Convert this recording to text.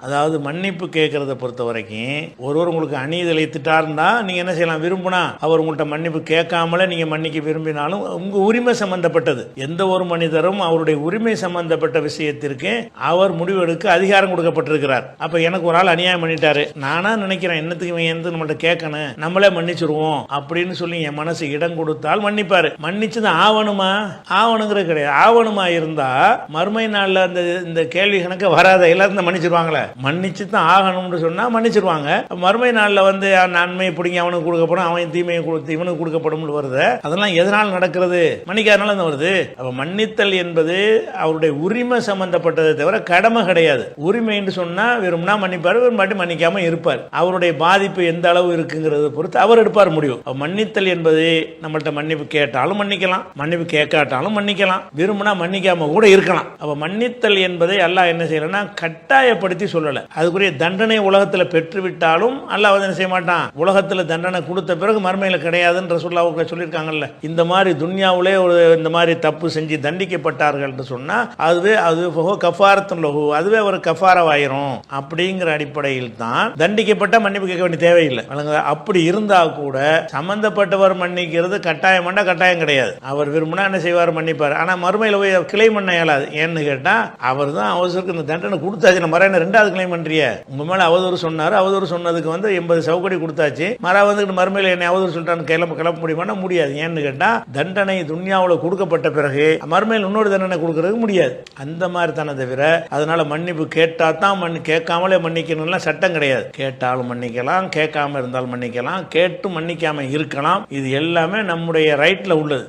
அதாவது மன்னிப்பு கேட்கறத பொறுத்த வரைக்கும் ஒருவர் உங்களுக்கு அநீதி இழைத்துட்டாருன்னா நீங்க என்ன செய்யலாம், விரும்பினா அவர் உங்கள்கிட்ட மன்னிப்பு கேட்காமலே நீங்க மன்னிக்க விரும்பினாலும் உங்க உரிமை சம்பந்தப்பட்டது. எந்த ஒரு மனிதரும் அவருடைய உரிமை சம்பந்தப்பட்ட விஷயத்திற்கு அவர் முடிவெடுக்க அதிகாரம் கொடுக்கப்பட்டிருக்கிறார். அப்ப எனக்கு ஒரு ஆள் அநியாயம் பண்ணிட்டாரு, நானா நினைக்கிறேன் என்னத்துக்கு இவன் எந்த நம்மள்ட்ட கேட்கணும், நம்மளே மன்னிச்சிருவோம் அப்படின்னு சொல்லி என் மனசு இடம் கொடுத்தால் மன்னிப்பாரு. மன்னிச்சுதான் ஆவணுமா, ஆவணுங்கிறது கிடையாது. ஆவணுமா இருந்தா மறுமை நாள்ல இந்த கேள்வி கணக்கு வராத, எல்லாரும் மன்னிச்சிருவாங்களே. மன்னிச்சு தான் ஆகணும்னு சொன்னா மன்னிச்சிருவாங்க. மறுமை நாள்ல நன்மையை பிடிங்க அவனுக்கு கொடுக்கப்படும், அவன் தீமையை கொடுத்து இவனுக்கு கொடுக்கப்படும் வருது. அதெல்லாம் எதனால் நடக்கிறது, மன்னிக்காதனால வருது. அப்ப மன்னித்தல் என்பது அவருடைய உரிமை சம்பந்தப்பட்டதை தவிர கடமை கிடையாது. உரிமை என்று சொன்னா விரும்பினா மன்னிப்பார், விரும்பாட்டி மன்னிக்காம இருப்பார். அவருடைய பாதிப்பு எந்த அளவு இருக்குங்கிறத பொறுத்து அவர் எடுப்பார் முடிவு. மன்னித்தல் என்பது நம்மள்ட்ட மன்னிப்பு கேட்டாலும் மன்னிக்கலாம், மன்னிப்பு கேட்காட்டாலும் மன்னிக்கலாம், விரும்பினா மன்னிக்காம கூட இருக்கலாம். அப்ப மன்னித்தல் என்பதை அல்லாஹ் என்ன செய்யலன்னா கட்டாயப்படுத்தி சொல்லல. அதுக்குரிய தண்டனை உலகத்தில் பெற்றுவிட்டாலும் அல்லாஹ் என்ன செய்ய மாட்டான், உலகத்தில் தண்டனை கொடுத்த பிறகு மறுமையில கிடையாதுன்னு ரசூலுல்லாஹ் சொல்லியிருக்காங்கல்ல. இந்த மாதிரி துன்யாவிலே ஒரு இந்த மாதிரி தப்பு செஞ்சு தண்டிக்கப்பட்டார்கள் என்று சொன்னா அது கஃபாரத்துன் லஹு, அதுவே ஒரு கஃபாராவாயிரும் அப்படிங்கிற அடிப்படையில் தான் தண்டிக்கப்பட்ட மன்னிப்பு கேட்க வேண்டிய தேவையில்லை. அப்படி இருந்தா கூட சம்பந்தப்பட்டவர் மன்னிக்கிறது கட்டாயம் கிடையாது. அவர் விரும்பினா என்ன செய்வார், மன்னிப்பார். ஆனா மறுமையில போய் கிளைம் பண்ண இயலாது. ஏன்னு கேட்டா அவர் தான் அவசருக்கு இந்த தண்டனை கொடுத்தாச்சு, மர ரெண்டாவது கிளைம் பண்றிய, உங்க மேல அவதூறு சொன்னாரு, அவதூறு சொன்னதுக்கு 80 சவுக்கடி கொடுத்தாச்சு, மர வந்து மறுமையில என்ன அவதூறு சொல்லிட்டான்னு கிளம்ப முடியுமா, முடியாது. ஏன்னு கேட்டா தண்டனை துன்யாவுல கொடுக்கப்பட்ட பிறகு மறுமையில் இன்னொரு தண்டனை கொடுக்கறது முடியாது. அந்த மாதிரி தானே தவிர அதனால மன்னிப்பு கேட்டா தான் கேட்காமலே மன்னிக்கணும்லாம் சட்டம் கிடையாது. கேட்டாலும் மன்னிக்கலாம், கேட்காம இருந்தாலும் மன்னிக்கலாம், கேட்டு மன்னிக்காம இருக்கலாம். இது எல்லாமே நம்முடைய ரைட்ல உள்ளது.